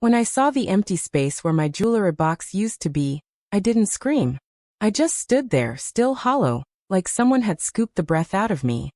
When I saw the empty space where my jewelry box used to be, I didn't scream. I just stood there, still hollow, like someone had scooped the breath out of me.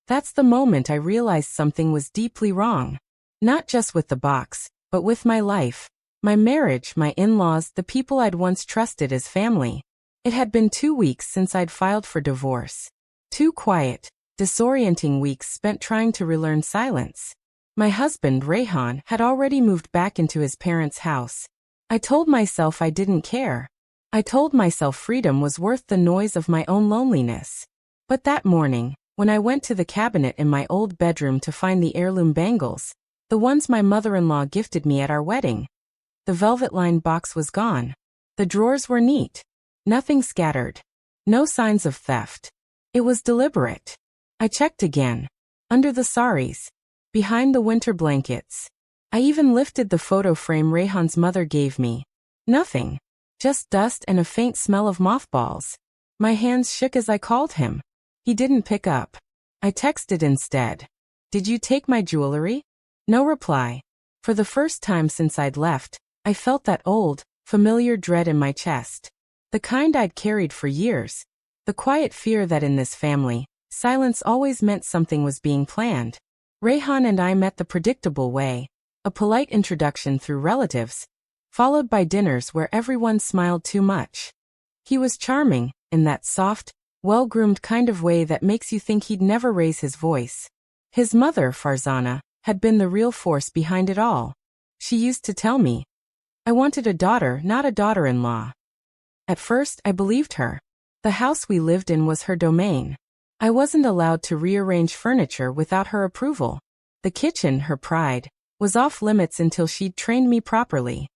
That's the moment I realized something was deeply wrong. Not just with the box, but with my life, my marriage, my in-laws, the people I'd once trusted as family. It had been 2 weeks since I'd filed for divorce. 2 quiet, disorienting weeks spent trying to relearn silence. My husband, Rehan, had already moved back into his parents' house. I told myself I didn't care. I told myself freedom was worth the noise of my own loneliness. But that morning, when I went to the cabinet in my old bedroom to find the heirloom bangles, the ones my mother-in-law gifted me at our wedding, the velvet-lined box was gone. The drawers were neat. Nothing scattered. No signs of theft. It was deliberate. I checked again. Under the saris. Behind the winter blankets. I even lifted the photo frame Rehan's mother gave me. Nothing. Just dust and a faint smell of mothballs. My hands shook as I called him. He didn't pick up. I texted instead. "Did you take my jewelry?" No reply. For the first time since I'd left, I felt that old, familiar dread in my chest. The kind I'd carried for years. The quiet fear that in this family, silence always meant something was being planned. Rehan and I met the predictable way. A polite introduction through relatives, followed by dinners where everyone smiled too much. He was charming, in that soft, well-groomed kind of way that makes you think he'd never raise his voice. His mother, Farzana, had been the real force behind it all. She used to tell me, I wanted a daughter, not a daughter-in-law. At first, I believed her. The house we lived in was her domain. I wasn't allowed to rearrange furniture without her approval. The kitchen, her pride, was off limits until she'd trained me properly.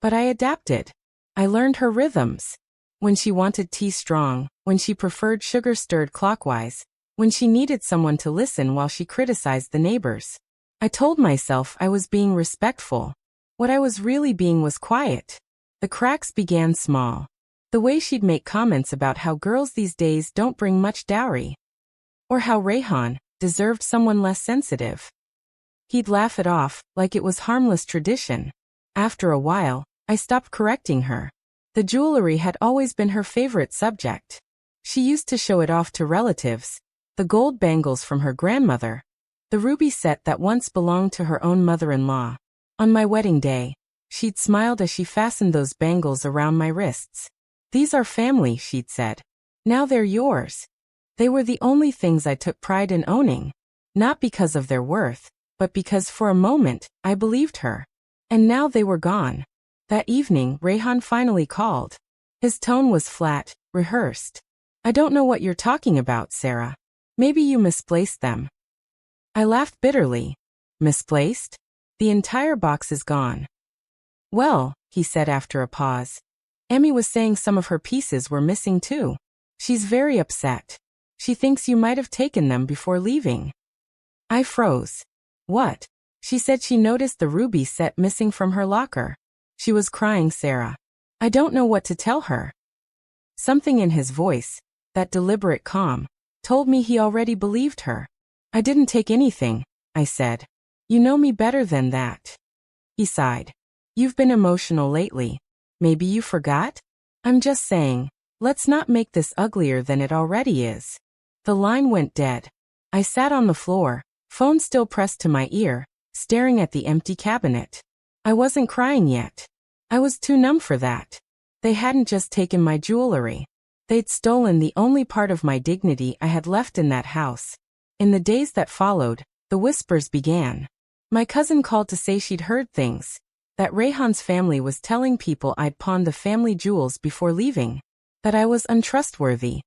But I adapted. I learned her rhythms. When she wanted tea strong, when she preferred sugar stirred clockwise, when she needed someone to listen while she criticized the neighbors. I told myself I was being respectful. What I was really being was quiet. The cracks began small. The way she'd make comments about how girls these days don't bring much dowry. Or how Rehan deserved someone less sensitive. He'd laugh it off, like it was harmless tradition. After a while, I stopped correcting her. The jewelry had always been her favorite subject. She used to show it off to relatives. The gold bangles from her grandmother. The ruby set that once belonged to her own mother-in-law. On my wedding day, she'd smiled as she fastened those bangles around my wrists. "These are family," she'd said. "Now they're yours." They were the only things I took pride in owning. Not because of their worth, but because for a moment, I believed her. And now they were gone. That evening, Rehan finally called. His tone was flat, rehearsed. "I don't know what you're talking about, Sarah. Maybe you misplaced them." I laughed bitterly. Misplaced? The entire box is gone. "Well," he said after a pause. "Emmy was saying some of her pieces were missing too. She's very upset. She thinks you might have taken them before leaving." I froze. "What?" She said she noticed the ruby set missing from her locker. She was crying, Sarah. I don't know what to tell her. Something in his voice, that deliberate calm, told me he already believed her. "I didn't take anything," I said. "You know me better than that." He sighed. "You've been emotional lately. Maybe you forgot? I'm just saying, let's not make this uglier than it already is." The line went dead. I sat on the floor, phone still pressed to my ear, staring at the empty cabinet. I wasn't crying yet. I was too numb for that. They hadn't just taken my jewelry. They'd stolen the only part of my dignity I had left in that house. In the days that followed, the whispers began. My cousin called to say she'd heard things. That Rehan's family was telling people I'd pawned the family jewels before leaving. That I was untrustworthy.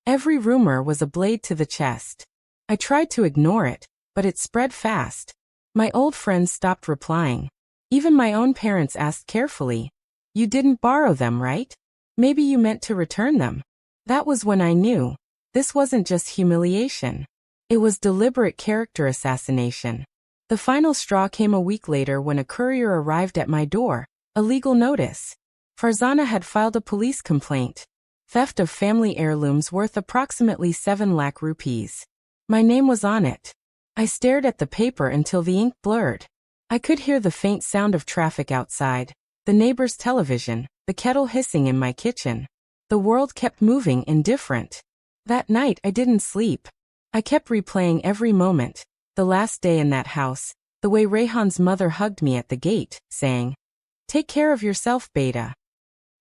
Every rumor was a blade to the chest. I tried to ignore it, but it spread fast. My old friends stopped replying. Even my own parents asked carefully, "You didn't borrow them, right? Maybe you meant to return them." That was when I knew. This wasn't just humiliation. It was deliberate character assassination. The final straw came a week later when a courier arrived at my door, a legal notice. Farzana had filed a police complaint. Theft of family heirlooms worth approximately 7 lakh rupees. My name was on it. I stared at the paper until the ink blurred. I could hear the faint sound of traffic outside, the neighbor's television, the kettle hissing in my kitchen. The world kept moving indifferent. That night I didn't sleep. I kept replaying every moment, the last day in that house, the way Rayhan's mother hugged me at the gate, saying, "Take care of yourself, Beta."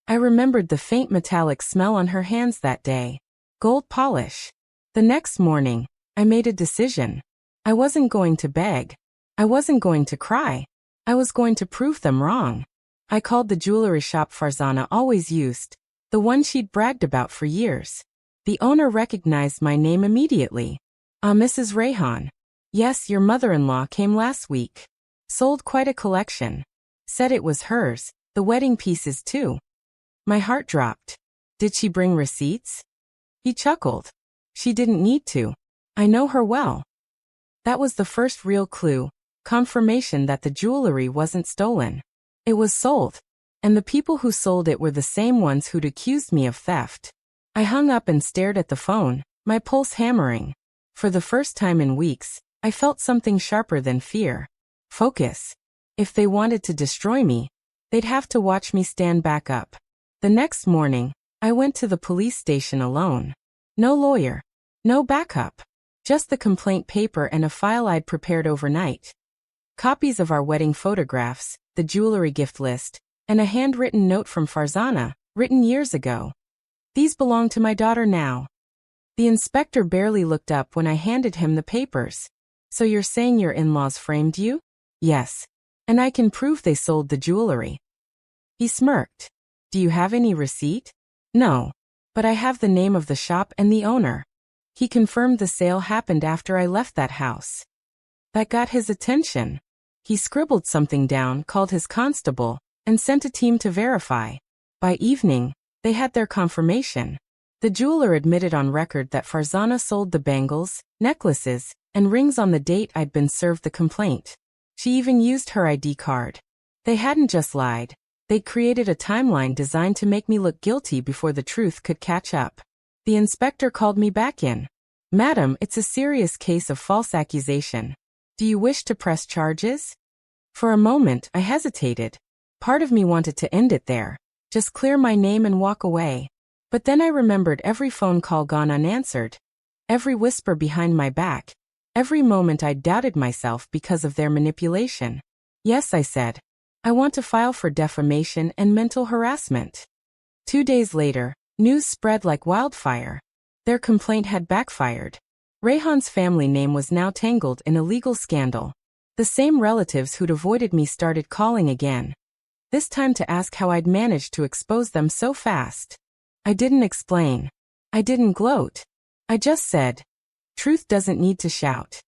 I remembered the faint metallic smell on her hands that day. Gold polish. The next morning, I made a decision. I wasn't going to beg. I wasn't going to cry. I was going to prove them wrong. I called the jewelry shop Farzana always used, the one she'd bragged about for years. The owner recognized my name immediately. "Ah, Mrs. Rayhan. Yes, your mother-in-law came last week. Sold quite a collection. Said it was hers, the wedding pieces too." My heart dropped. "Did she bring receipts?" He chuckled. "She didn't need to. I know her well." That was the first real clue, confirmation that the jewelry wasn't stolen. It was sold. And the people who sold it were the same ones who'd accused me of theft. I hung up and stared at the phone, my pulse hammering. For the first time in weeks, I felt something sharper than fear. Focus. If they wanted to destroy me, they'd have to watch me stand back up. The next morning, I went to the police station alone. No lawyer. No backup. Just the complaint paper and a file I'd prepared overnight. Copies of our wedding photographs, the jewelry gift list, and a handwritten note from Farzana, written years ago. "These belong to my daughter now." The inspector barely looked up when I handed him the papers. "So you're saying your in-laws framed you?" "Yes. And I can prove they sold the jewelry." He smirked. "Do you have any receipt?" "No. But I have the name of the shop and the owner." He confirmed the sale happened after I left that house. That got his attention. He scribbled something down, called his constable, and sent a team to verify. By evening, they had their confirmation. The jeweler admitted on record that Farzana sold the bangles, necklaces, and rings on the date I'd been served the complaint. She even used her ID card. They hadn't just lied. They'd created a timeline designed to make me look guilty before the truth could catch up. The inspector called me back in. "Madam, it's a serious case of false accusation. Do you wish to press charges?" For a moment, I hesitated. Part of me wanted to end it there, just clear my name and walk away. But then I remembered every phone call gone unanswered, every whisper behind my back, every moment I doubted myself because of their manipulation. "Yes," I said. "I want to file for defamation and mental harassment." 2 days later, news spread like wildfire. Their complaint had backfired. Rayhan's family name was now tangled in a legal scandal. The same relatives who'd avoided me started calling again. This time to ask how I'd managed to expose them so fast. I didn't explain. I didn't gloat. I just said, "Truth doesn't need to shout."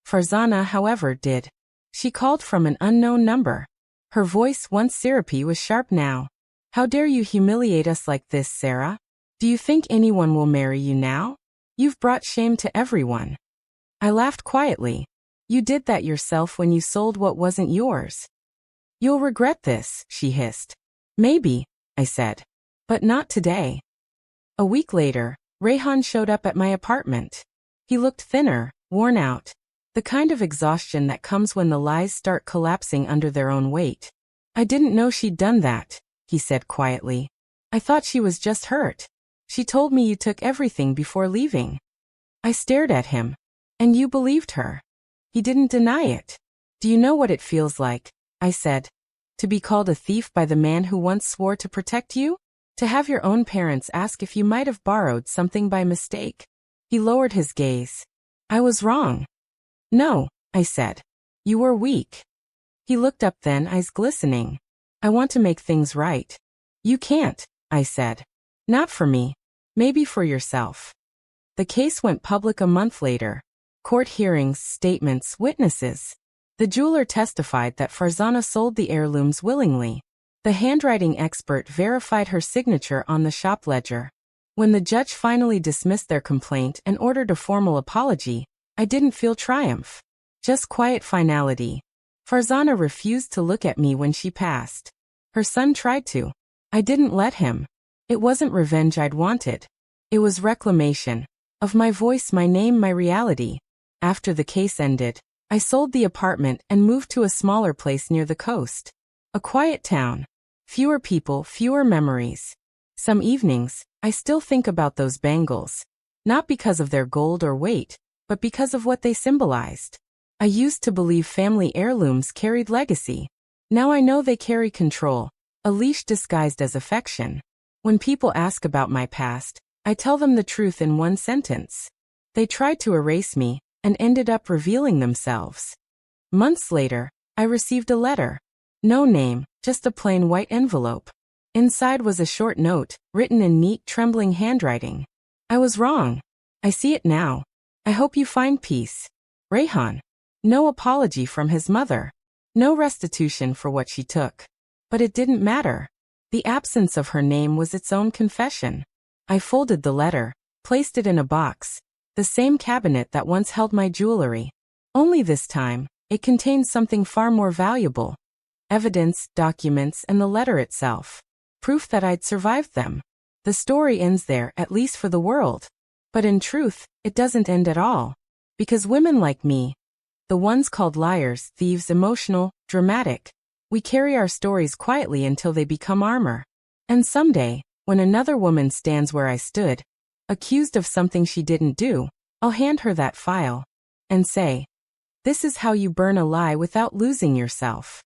Farzana, however, did. She called from an unknown number. Her voice, once syrupy, was sharp now. "How dare you humiliate us like this, Sarah? Do you think anyone will marry you now? You've brought shame to everyone." I laughed quietly. "You did that yourself when you sold what wasn't yours." "You'll regret this," she hissed. "Maybe," I said. "But not today." A week later, Rayhan showed up at my apartment. He looked thinner, worn out. The kind of exhaustion that comes when the lies start collapsing under their own weight. "I didn't know she'd done that," he said quietly. "I thought she was just hurt. She told me you took everything before leaving." I stared at him. "And you believed her?" He didn't deny it. "Do you know what it feels like?" I said. "To be called a thief by the man who once swore to protect you? To have your own parents ask if you might have borrowed something by mistake?" He lowered his gaze. "I was wrong." "No," I said. "You were weak." He looked up then, eyes glistening. "I want to make things right." "You can't," I said. "Not for me. Maybe for yourself." The case went public a month later. Court hearings, statements, witnesses. The jeweler testified that Farzana sold the heirlooms willingly. The handwriting expert verified her signature on the shop ledger. When the judge finally dismissed their complaint and ordered a formal apology, I didn't feel triumph. Just quiet finality. Farzana refused to look at me when she passed. Her son tried to. I didn't let him. It wasn't revenge I'd wanted. It was reclamation. Of my voice, my name, my reality. After the case ended, I sold the apartment and moved to a smaller place near the coast. A quiet town. Fewer people, fewer memories. Some evenings, I still think about those bangles. Not because of their gold or weight, but because of what they symbolized. I used to believe family heirlooms carried legacy. Now I know they carry control, a leash disguised as affection. When people ask about my past, I tell them the truth in one sentence. They tried to erase me, and ended up revealing themselves. Months later, I received a letter. No name, just a plain white envelope. Inside was a short note, written in neat, trembling handwriting. I was wrong. I see it now. I hope you find peace. Rehan. No apology from his mother. No restitution for what she took. But it didn't matter. The absence of her name was its own confession. I folded the letter, placed it in a box, the same cabinet that once held my jewelry. Only this time, it contained something far more valuable. Evidence, documents, and the letter itself. Proof that I'd survived them. The story ends there, at least for the world. But in truth, it doesn't end at all. Because women like me, the ones called liars, thieves, emotional, dramatic, we carry our stories quietly until they become armor. And someday, when another woman stands where I stood, accused of something she didn't do, I'll hand her that file and say, "This is how you burn a lie without losing yourself."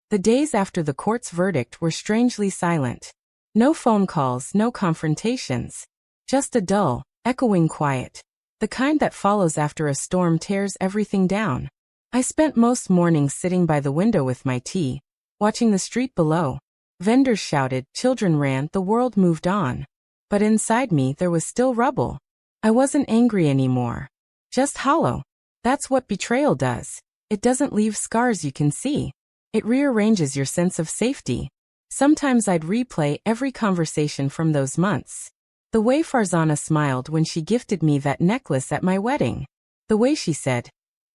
The days after the court's verdict were strangely silent. No phone calls, no confrontations. Just a dull, echoing quiet. The kind that follows after a storm tears everything down. I spent most mornings sitting by the window with my tea, watching the street below. Vendors shouted, children ran, the world moved on. But inside me there was still rubble. I wasn't angry anymore. Just hollow. That's what betrayal does. It doesn't leave scars you can see. It rearranges your sense of safety. Sometimes I'd replay every conversation from those months. The way Farzana smiled when she gifted me that necklace at my wedding. The way she said,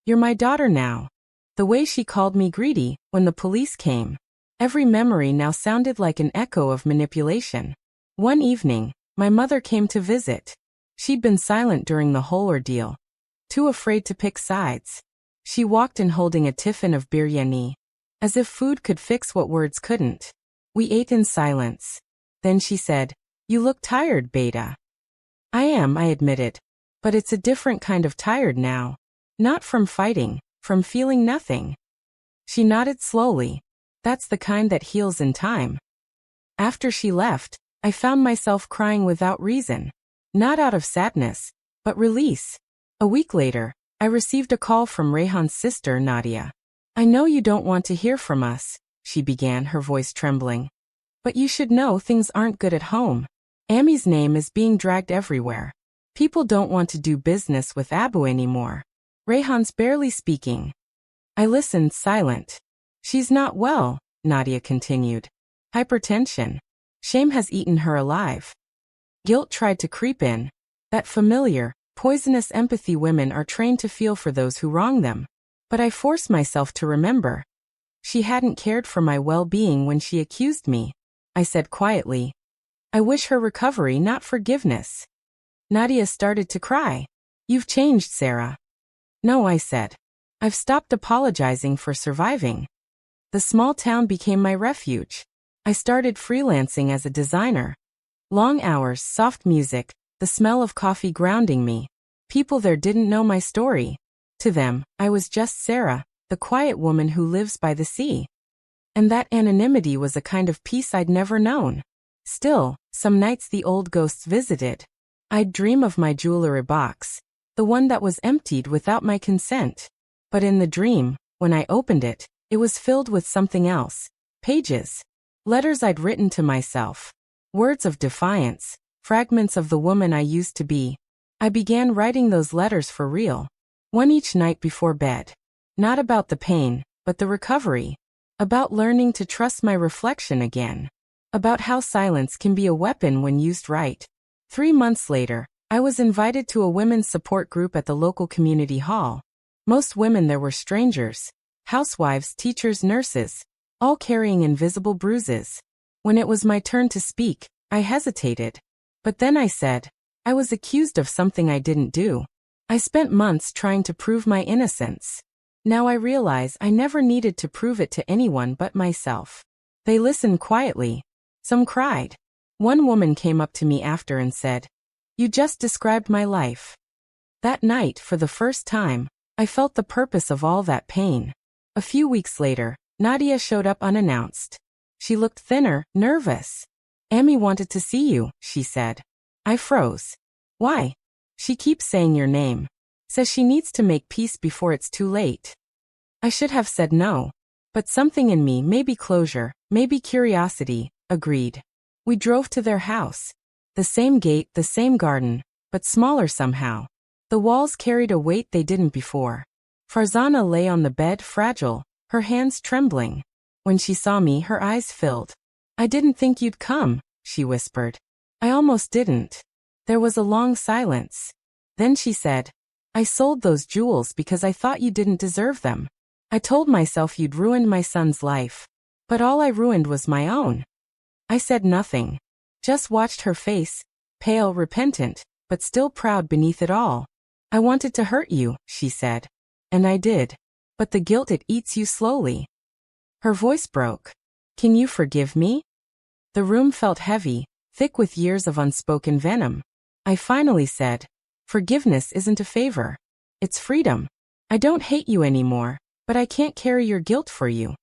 "You're my daughter now." The way she called me greedy when the police came. Every memory now sounded like an echo of manipulation. One evening, my mother came to visit. She'd been silent during the whole ordeal. Too afraid to pick sides. She walked in holding a tiffin of biryani, as if food could fix what words couldn't. We ate in silence. Then she said, "You look tired, Beta." "I am," I admitted. "But it's a different kind of tired now. Not from fighting, from feeling nothing." She nodded slowly. "That's the kind that heals in time." After she left, I found myself crying without reason. Not out of sadness, but release. A week later, I received a call from Rehan's sister, Nadia. "I know you don't want to hear from us," she began, her voice trembling. "But you should know things aren't good at home. Ami's name is being dragged everywhere. People don't want to do business with Abu anymore. Rehan's barely speaking." I listened, silent. "She's not well," Nadia continued. "Hypertension. Shame has eaten her alive." Guilt tried to creep in. That familiar, poisonous empathy women are trained to feel for those who wrong them. But I forced myself to remember. She hadn't cared for my well-being when she accused me. I said quietly, "I wish her recovery, not forgiveness." Nadia started to cry. "You've changed, Sarah." "No," I said. "I've stopped apologizing for surviving." The small town became my refuge. I started freelancing as a designer. Long hours, soft music, the smell of coffee grounding me. People there didn't know my story. To them, I was just Sarah, the quiet woman who lives by the sea. And that anonymity was a kind of peace I'd never known. Still, some nights the old ghosts visited. I'd dream of my jewellery box, the one that was emptied without my consent. But in the dream, when I opened it, it was filled with something else. Pages. Letters I'd written to myself. Words of defiance. Fragments of the woman I used to be. I began writing those letters for real. One each night before bed. Not about the pain, but the recovery. About learning to trust my reflection again. About how silence can be a weapon when used right. 3 months later, I was invited to a women's support group at the local community hall. Most women there were strangers. Housewives, teachers, nurses. All carrying invisible bruises. When it was my turn to speak, I hesitated. But then I said, I was accused of something I didn't do. I spent months trying to prove my innocence. Now I realize I never needed to prove it to anyone but myself. They listened quietly. Some cried. One woman came up to me after and said, "You just described my life." That night, for the first time, I felt the purpose of all that pain. A few weeks later, Nadia showed up unannounced. She looked thinner, nervous. "Amy wanted to see you," she said. I froze. "Why?" "She keeps saying your name. Says she needs to make peace before it's too late." I should have said no. But something in me, maybe closure, maybe curiosity, agreed. We drove to their house. The same gate, the same garden, but smaller somehow. The walls carried a weight they didn't before. Farzana lay on the bed, fragile, her hands trembling. When she saw me, her eyes filled. "I didn't think you'd come," she whispered. "I almost didn't." There was a long silence. Then she said, "I sold those jewels because I thought you didn't deserve them. I told myself you'd ruined my son's life. But all I ruined was my own." I said nothing. Just watched her face, pale, repentant, but still proud beneath it all. "I wanted to hurt you," she said. "And I did. But the guilt, it eats you slowly." Her voice broke. "Can you forgive me?" The room felt heavy, thick with years of unspoken venom. I finally said, "Forgiveness isn't a favor. It's freedom. I don't hate you anymore, but I can't carry your guilt for you."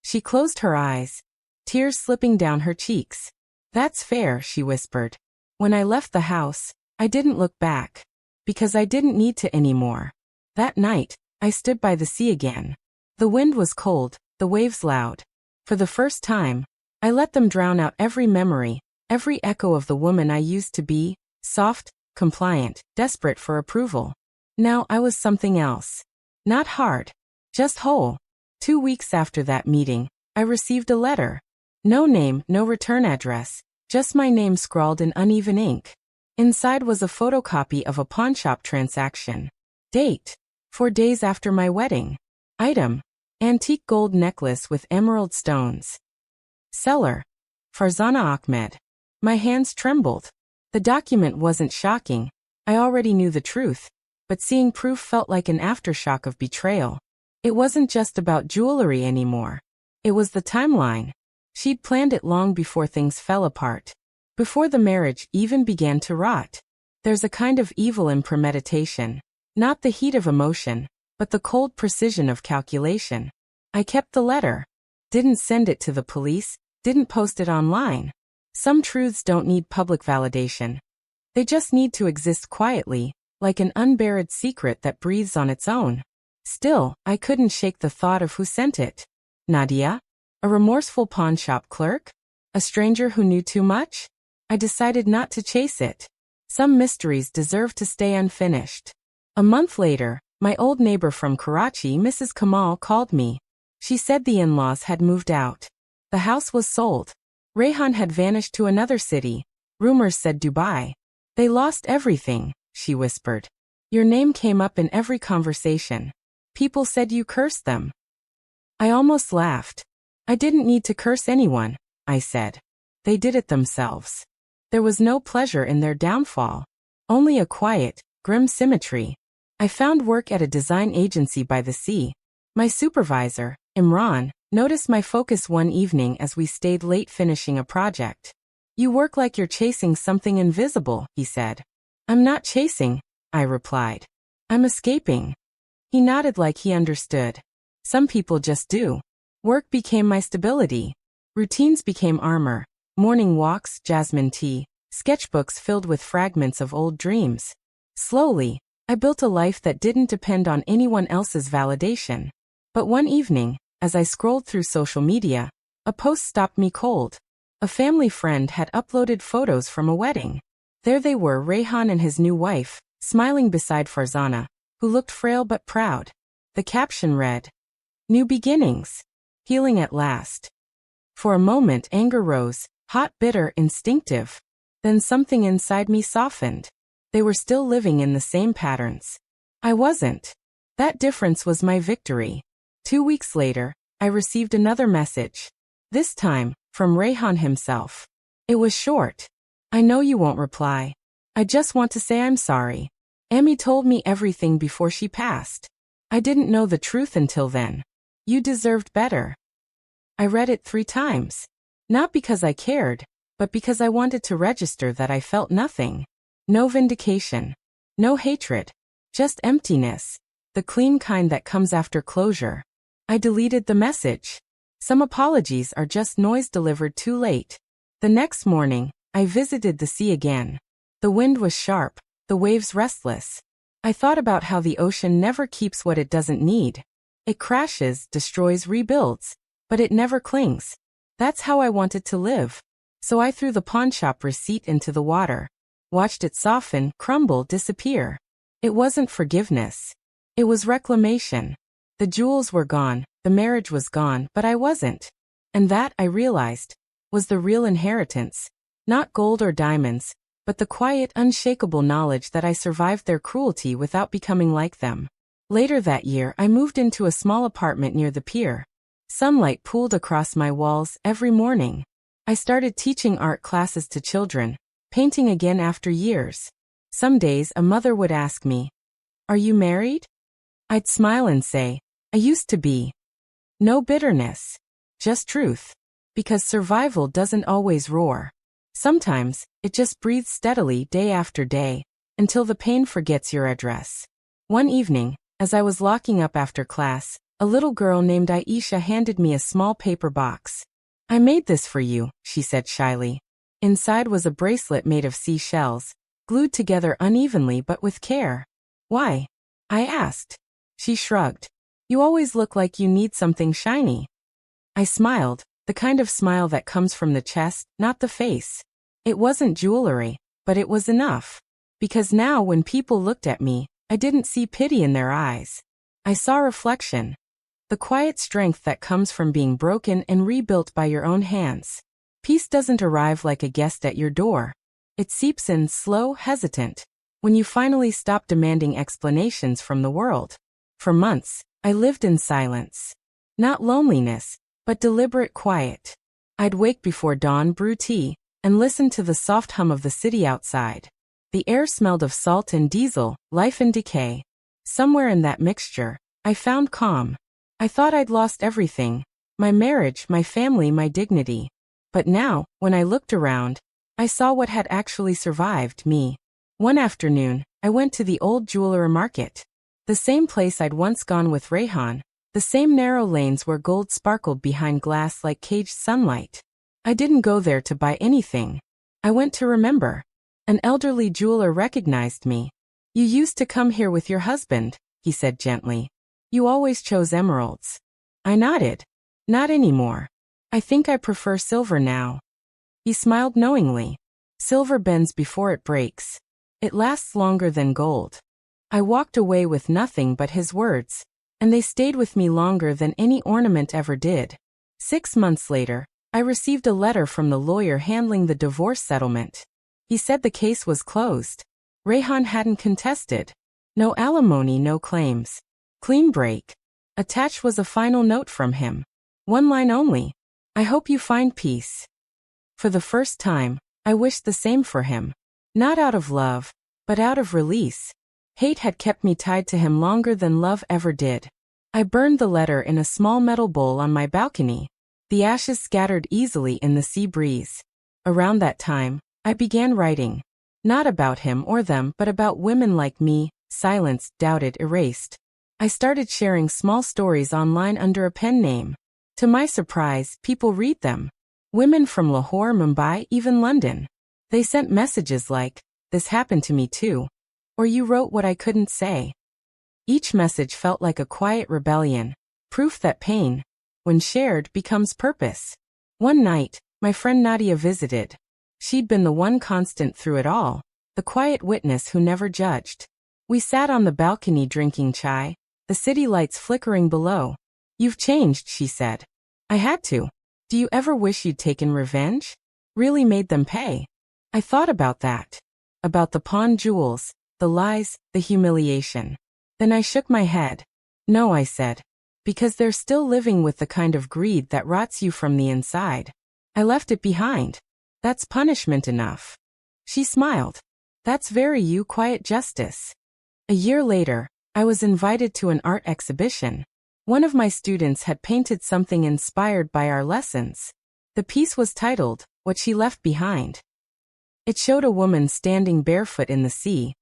She closed her eyes, tears slipping down her cheeks. "That's fair," she whispered. When I left the house, I didn't look back. Because I didn't need to anymore. That night, I stood by the sea again. The wind was cold, the waves loud. For the first time, I let them drown out every memory, every echo of the woman I used to be, soft, compliant, desperate for approval. Now I was something else. Not hard, just whole. 2 weeks after that meeting, I received a letter. No name, no return address, just my name scrawled in uneven ink. Inside was a photocopy of a pawnshop transaction. Date: 4 days after my wedding. Item: antique gold necklace with emerald stones. Seller: Farzana Ahmed. My hands trembled. The document wasn't shocking. I already knew the truth. But seeing proof felt like an aftershock of betrayal. It wasn't just about jewelry anymore. It was the timeline. She'd planned it long before things fell apart. Before the marriage even began to rot. There's a kind of evil in premeditation. Not the heat of emotion, but the cold precision of calculation. I kept the letter. Didn't send it to the police, didn't post it online. Some truths don't need public validation. They just need to exist quietly, like an unburied secret that breathes on its own. Still, I couldn't shake the thought of who sent it. Nadia? A remorseful pawnshop clerk? A stranger who knew too much? I decided not to chase it. Some mysteries deserve to stay unfinished. A month later, my old neighbor from Karachi, Mrs. Kamal, called me. She said the in-laws had moved out. The house was sold. Rayhan had vanished to another city. Rumors said Dubai. They lost everything, she whispered. Your name came up in every conversation. People said you cursed them. I almost laughed. I didn't need to curse anyone, I said. They did it themselves. There was no pleasure in their downfall. Only a quiet, grim symmetry. I found work at a design agency by the sea. My supervisor, Imran, noticed my focus one evening as we stayed late finishing a project. You work like you're chasing something invisible, he said. I'm not chasing, I replied. I'm escaping. He nodded like he understood. Some people just do. Work became my stability. Routines became armor. Morning walks, jasmine tea, sketchbooks filled with fragments of old dreams. Slowly, I built a life that didn't depend on anyone else's validation. But one evening, as I scrolled through social media, a post stopped me cold. A family friend had uploaded photos from a wedding. There they were, Rayhan and his new wife, smiling beside Farzana, who looked frail but proud. The caption read, "New beginnings. Healing at last." For a moment anger rose, hot, bitter, instinctive. Then something inside me softened. They were still living in the same patterns. I wasn't. That difference was my victory. 2 weeks later, I received another message. This time, from Rayhan himself. It was short. I know you won't reply. I just want to say I'm sorry. Amy told me everything before she passed. I didn't know the truth until then. You deserved better. I read it 3 times. Not because I cared, but because I wanted to register that I felt nothing. No vindication. No hatred. Just emptiness. The clean kind that comes after closure. I deleted the message. Some apologies are just noise delivered too late. The next morning, I visited the sea again. The wind was sharp, the waves restless. I thought about how the ocean never keeps what it doesn't need. It crashes, destroys, rebuilds, but it never clings. That's how I wanted to live. So I threw the pawnshop receipt into the water. Watched it soften, crumble, disappear. It wasn't forgiveness. It was reclamation. The jewels were gone, the marriage was gone, but I wasn't. And that, I realized, was the real inheritance. Not gold or diamonds, but the quiet, unshakable knowledge that I survived their cruelty without becoming like them. Later that year, I moved into a small apartment near the pier. Sunlight pooled across my walls every morning. I started teaching art classes to children, painting again after years. Some days a mother would ask me, "Are you married?" I'd smile and say, "I used to be." No bitterness. Just truth. Because survival doesn't always roar. Sometimes, it just breathes steadily day after day, until the pain forgets your address. One evening, as I was locking up after class, a little girl named Aisha handed me a small paper box. "I made this for you," she said shyly. Inside was a bracelet made of seashells, glued together unevenly but with care. "Why?" I asked. She shrugged. "You always look like you need something shiny." I smiled, the kind of smile that comes from the chest, not the face. It wasn't jewelry, but it was enough. Because now when people looked at me, I didn't see pity in their eyes. I saw reflection. The quiet strength that comes from being broken and rebuilt by your own hands. Peace doesn't arrive like a guest at your door. It seeps in slow, hesitant, when you finally stop demanding explanations from the world. For months, I lived in silence. Not loneliness, but deliberate quiet. I'd wake before dawn, brew tea, and listen to the soft hum of the city outside. The air smelled of salt and diesel, life and decay. Somewhere in that mixture, I found calm. I thought I'd lost everything. My marriage, my family, my dignity. But now, when I looked around, I saw what had actually survived me. One afternoon, I went to the old jewellery market. The same place I'd once gone with Rehan. The same narrow lanes where gold sparkled behind glass like caged sunlight. I didn't go there to buy anything. I went to remember. An elderly jeweler recognized me. "You used to come here with your husband," he said gently. "You always chose emeralds." I nodded. "Not anymore. I think I prefer silver now." He smiled knowingly. "Silver bends before it breaks. It lasts longer than gold." I walked away with nothing but his words, and they stayed with me longer than any ornament ever did. 6 months later, I received a letter from the lawyer handling the divorce settlement. He said the case was closed. Rehan hadn't contested. No alimony, no claims. Clean break. Attached was a final note from him. One line only. "I hope you find peace." For the first time, I wished the same for him. Not out of love, but out of release. Hate had kept me tied to him longer than love ever did. I burned the letter in a small metal bowl on my balcony. The ashes scattered easily in the sea breeze. Around that time, I began writing. Not about him or them, but about women like me, silenced, doubted, erased. I started sharing small stories online under a pen name. To my surprise, people read them. Women from Lahore, Mumbai, even London. They sent messages like, "This happened to me too," or "You wrote what I couldn't say." Each message felt like a quiet rebellion, proof that pain, when shared, becomes purpose. One night, my friend Nadia visited. She'd been the one constant through it all, the quiet witness who never judged. We sat on the balcony drinking chai, the city lights flickering below. "You've changed," she said. I had to. "Do you ever wish you'd taken revenge? Really made them pay?" I thought about that. About the pawned jewels, the lies, the humiliation. Then I shook my head. "No," I said. "Because they're still living with the kind of greed that rots you from the inside. I left it behind. That's punishment enough." She smiled. "That's very you, quiet justice." A year later, I was invited to an art exhibition. One of my students had painted something inspired by our lessons. The piece was titled, What She Left Behind. It showed a woman standing barefoot in the sea,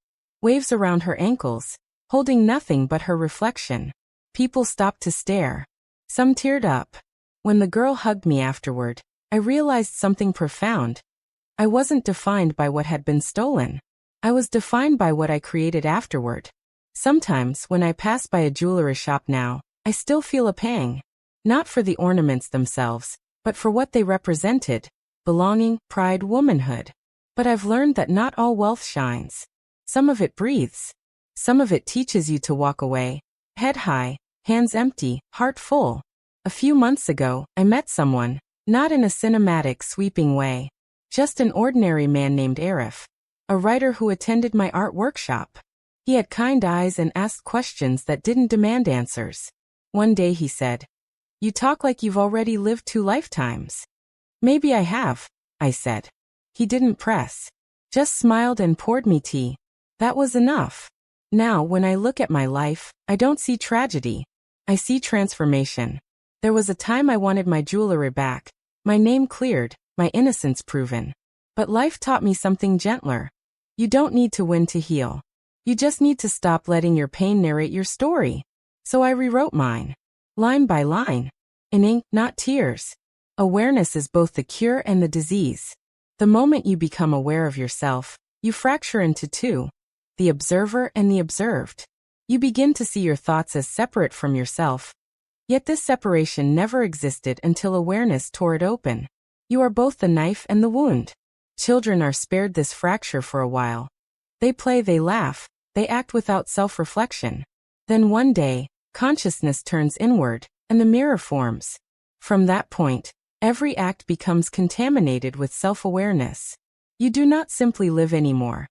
waves around her ankles, holding nothing but her reflection. People stopped to stare. Some teared up. When the girl hugged me afterward, I realized something profound. I wasn't defined by what had been stolen. I was defined by what I created afterward. Sometimes, when I pass by a jewelry shop now, I still feel a pang. Not for the ornaments themselves, but for what they represented: belonging, pride, womanhood. But I've learned that not all wealth shines. Some of it breathes. Some of it teaches you to walk away, head high, hands empty, heart full. A few months ago, I met someone, not in a cinematic, sweeping way. Just an ordinary man named Arif, a writer who attended my art workshop. He had kind eyes and asked questions that didn't demand answers. One day he said, "You talk like you've already lived 2 lifetimes." "Maybe I have," I said. He didn't press, just smiled and poured me tea. That was enough. Now, when I look at my life, I don't see tragedy. I see transformation. There was a time I wanted my jewelry back, my name cleared, my innocence proven. But life taught me something gentler. You don't need to win to heal. You just need to stop letting your pain narrate your story. So I rewrote mine, line by line, in ink, not tears. Awareness is both the cure and the disease. The moment you become aware of yourself, you fracture into two: the observer and the observed. You begin to see your thoughts as separate from yourself. Yet this separation never existed until awareness tore it open. You are both the knife and the wound. Children are spared this fracture for a while. They play, they laugh, they act without self-reflection. Then one day, consciousness turns inward, and the mirror forms. From that point, every act becomes contaminated with self-awareness. You do not simply live anymore.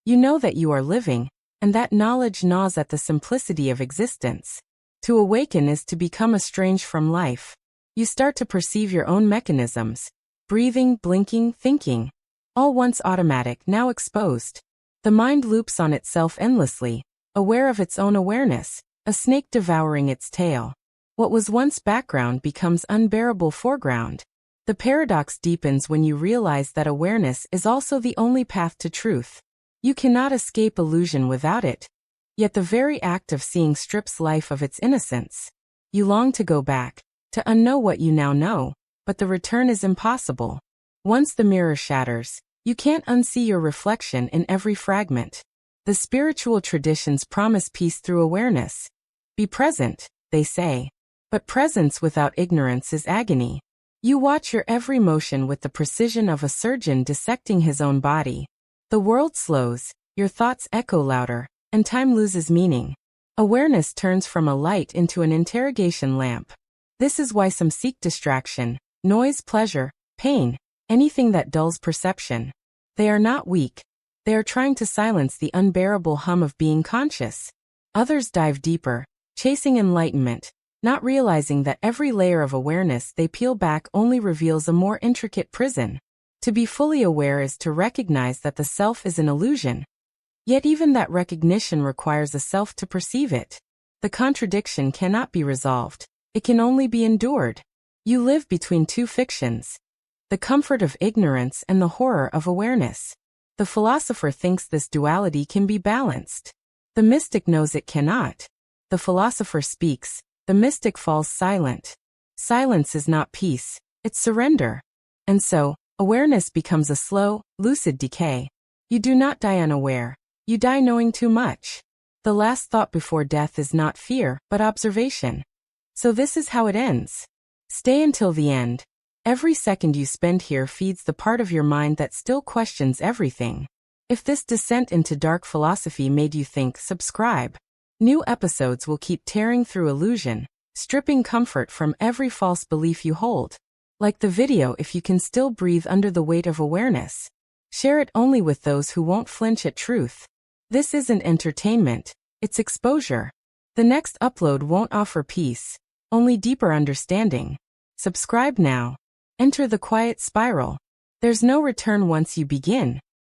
You know that you are living, and that knowledge gnaws at the simplicity of existence. To awaken is to become estranged from life. You start to perceive your own mechanisms: breathing, blinking, thinking. All once automatic, now exposed. The mind loops on itself endlessly, aware of its own awareness, a snake devouring its tail. What was once background becomes unbearable foreground. The paradox deepens when you realize that awareness is also the only path to truth. You cannot escape illusion without it. Yet the very act of seeing strips life of its innocence. You long to go back, to unknow what you now know, but the return is impossible. Once the mirror shatters, you can't unsee your reflection in every fragment. The spiritual traditions promise peace through awareness. Be present, they say. But presence without ignorance is agony. You watch your every motion with the precision of a surgeon dissecting his own body. The world slows, your thoughts echo louder, and time loses meaning. Awareness turns from a light into an interrogation lamp. This is why some seek distraction, noise, pleasure, pain, anything that dulls perception. They are not weak. They are trying to silence the unbearable hum of being conscious. Others dive deeper, chasing enlightenment, not realizing that every layer of awareness they peel back only reveals a more intricate prison. To be fully aware is to recognize that the self is an illusion. Yet even that recognition requires a self to perceive it. The contradiction cannot be resolved. It can only be endured. You live between two fictions: the comfort of ignorance and the horror of awareness. The philosopher thinks this duality can be balanced. The mystic knows it cannot. The philosopher speaks, the mystic falls silent. Silence is not peace, it's surrender. And so, awareness becomes a slow, lucid decay. You do not die unaware. You die knowing too much. The last thought before death is not fear, but observation. So this is how it ends. Stay until the end. Every second you spend here feeds the part of your mind that still questions everything. If this descent into dark philosophy made you think, subscribe. New episodes will keep tearing through illusion, stripping comfort from every false belief you hold. Like the video if you can still breathe under the weight of awareness. Share it only with those who won't flinch at truth. This isn't entertainment, it's exposure. The next upload won't offer peace, only deeper understanding. Subscribe now. Enter the quiet spiral. There's no return once you begin.